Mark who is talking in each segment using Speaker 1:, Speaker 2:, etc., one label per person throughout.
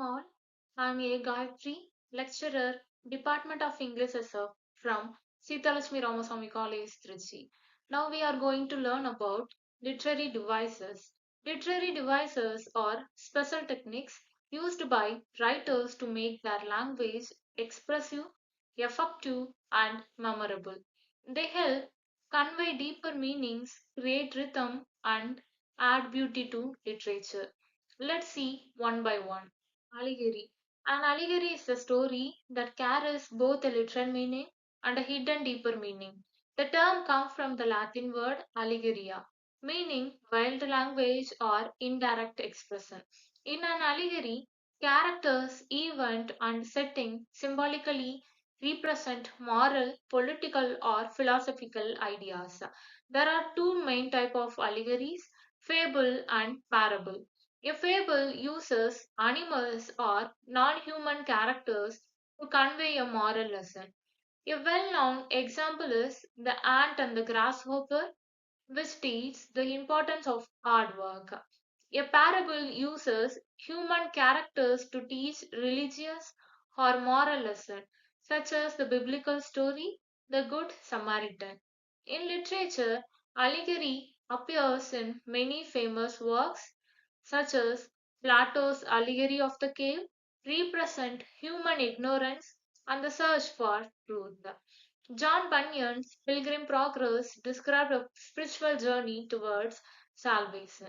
Speaker 1: all. I'm A.Gayathree, lecturer, Department of English SF from Sithalakshmi Ramaswamy College, Trichy. Now we are going to learn about literary devices. Literary devices are special techniques used by writers to make their language expressive, effective, and memorable. They help convey deeper meanings, create rhythm, and add beauty to literature. Let's see one by one. Allegory. An allegory is a story that carries both a literal meaning and a hidden deeper meaning. The term comes from the Latin word allegoria, meaning veiled language or indirect expression. In an allegory, characters, event, and setting symbolically represent moral, political, or philosophical ideas. There are two main types of allegories, fable and parable. A fable uses animals or non human characters to convey a moral lesson. A well known example is the ant and the grasshopper, which teaches the importance of hard work. A parable uses human characters to teach religious or moral lesson, such as the biblical story, the Good Samaritan. In literature, allegory appears in many famous works, such as Plato's Allegory of the Cave, represent human ignorance and the search for truth. John Bunyan's Pilgrim Progress described a spiritual journey towards salvation.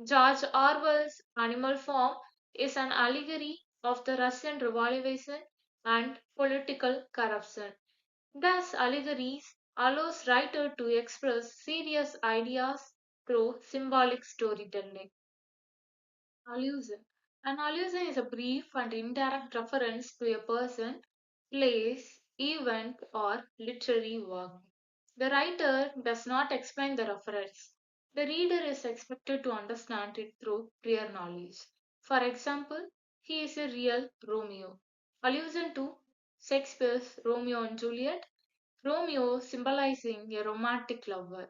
Speaker 1: George Orwell's Animal Farm is an allegory of the Russian Revolution and political corruption. Thus, allegories allows writer to express serious ideas through symbolic storytelling. Allusion. An allusion is a brief and indirect reference to a person, place, event, or literary work. The writer does not explain the reference. The reader is expected to understand it through prior knowledge. For example, he is a real Romeo. Allusion to Shakespeare's Romeo and Juliet, Romeo symbolizing a romantic lover.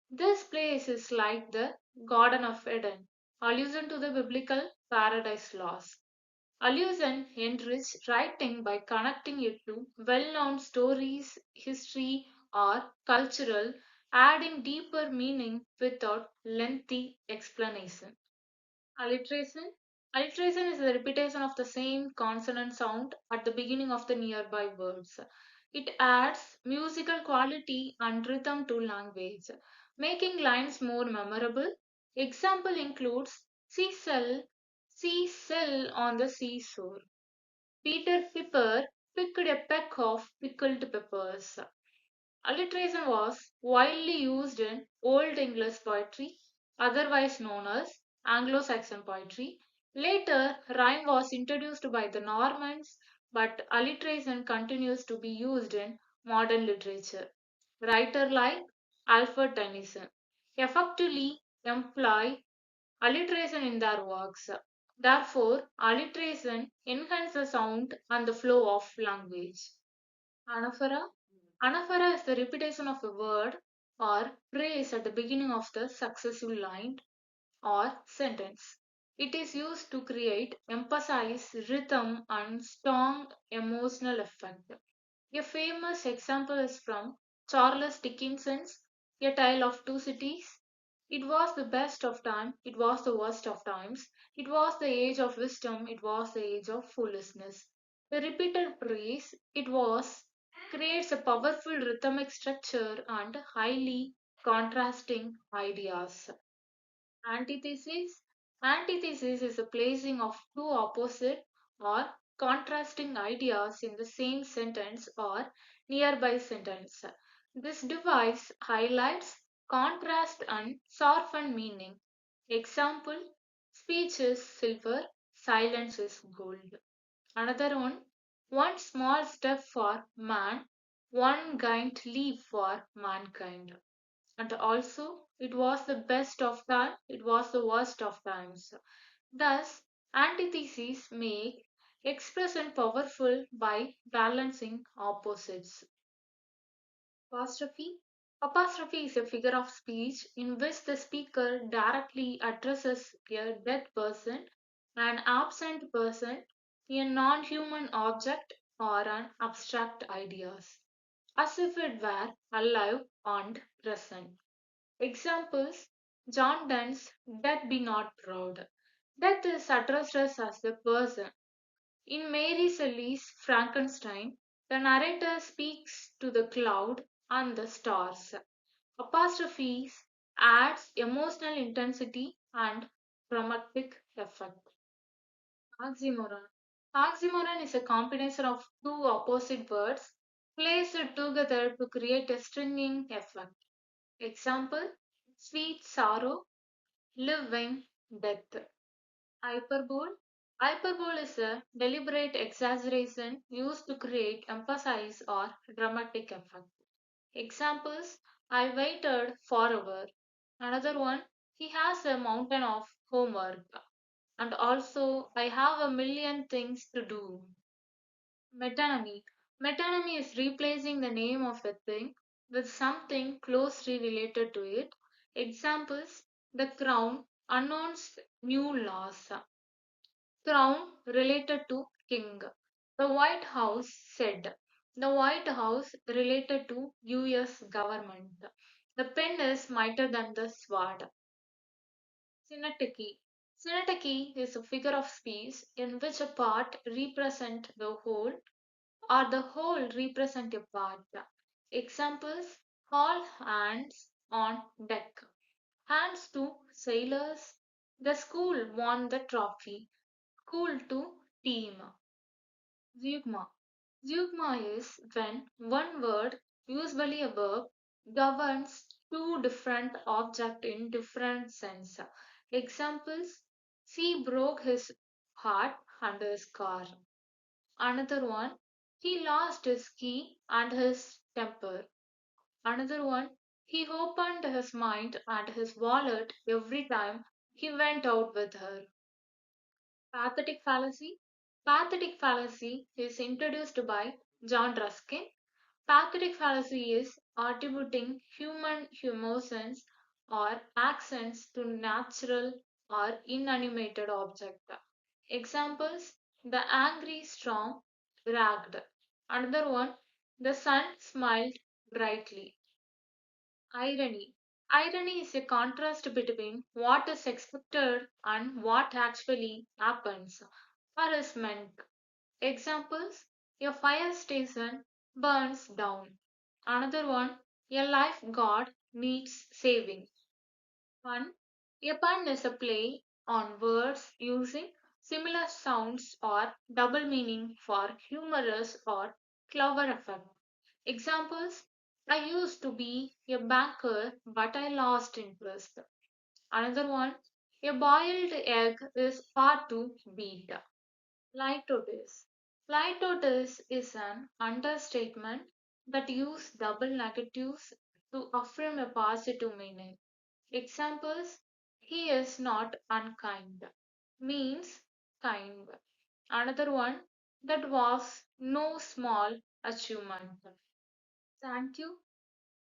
Speaker 1: This place is like the Garden of Eden, allusion to the biblical paradise lost. Allusion enriched writing by connecting it to well known stories, history, or cultural, adding deeper meaning without lengthy explanation. Alliteration. Alliteration is the repetition of the same consonant sound at the beginning of the nearby words. It adds musical quality and rhythm to language, making lines more memorable. Example includes sea cell on the seashore. Peter Piper picked a peck of pickled peppers. Alliteration was widely used in Old English poetry, otherwise known as Anglo Saxon poetry. Later, rhyme was introduced by the Normans, but alliteration continues to be used in modern literature. Writers like Alfred Tennyson effectively employ alliteration in their works. Therefore, alliteration enhances sound and the flow of language. Anaphora. Anaphora is the repetition of a word or phrase at the beginning of the successive line or sentence. It is used to create emphasize, rhythm, and strong emotional effect. A famous example is from Charles Dickinson's A Tale of Two Cities. It was the best of time, it was the worst of times, it was the age of wisdom, it was the age of foolishness. The repeated praise, it was, creates a powerful rhythmic structure and highly contrasting ideas. Antithesis. Antithesis is a placing of two opposite or contrasting ideas in the same sentence or nearby sentence. This device highlights contrast and soften meaning. Example: speech is silver, silence is gold. Another one small step for man, one giant leap for mankind. And also, it was the best of time, it was the worst of times. Thus, antitheses make expression powerful by balancing opposites. Apostrophe. Apostrophe is a figure of speech in which the speaker directly addresses a dead person. an absent person, a non human object, or an abstract ideas, as if it were alive and present. Examples: John Donne's Death Be Not Proud. Death is addressed as the person. In Mary Shelley's Frankenstein, the narrator speaks to the cloud and the stars. Apostrophes adds emotional intensity and dramatic effect. Oxymoron. Oxymoron is a combination of two opposite words placed together to create a stringing effect. Example: sweet sorrow, living death. Hyperbole. Hyperbole is a deliberate exaggeration used to create emphasis or dramatic effect. Examples: I waited forever. Another one: he has a mountain of homework. And also, I have a million things to do. Metonymy. Metonymy is replacing the name of a thing with something closely related to it. Examples: the crown announced new laws. Crown related to king. The White House said. The White House related to US government. The pen is mightier than the sword. Synecdoche. Synecdoche is a figure of speech in which a part represent the whole or the whole represent a part. Examples: all hands on deck. Hands to sailors. The school won the trophy. School to team. Zeugma. Zeugma is when one word, usually a verb, governs two different objects in different sense. Examples: she broke his heart under his car. Another one: he lost his key and his temper. Another one: he opened his mind and his wallet every time he went out with her. Pathetic fallacy. Pathetic fallacy is introduced by John Ruskin. Pathetic fallacy is attributing human emotions or accents to natural or inanimated object. Examples: the angry storm ragged. Another one: the sun smiled brightly. Irony. Irony is a contrast between what is expected and what actually happens or is meant. Examples: a fire station burns down. Another one: a lifeguard needs saving. Pun. A pun is a play on words using similar sounds or double meaning for humorous or clever effect. Examples: I used to be a banker but I lost interest. Another one: a boiled egg is far too beat. Litotes. Litotes is an understatement that uses double negatives to affirm a positive meaning. Examples: he is not unkind means kind. Another one: that was no small achievement. Thank you.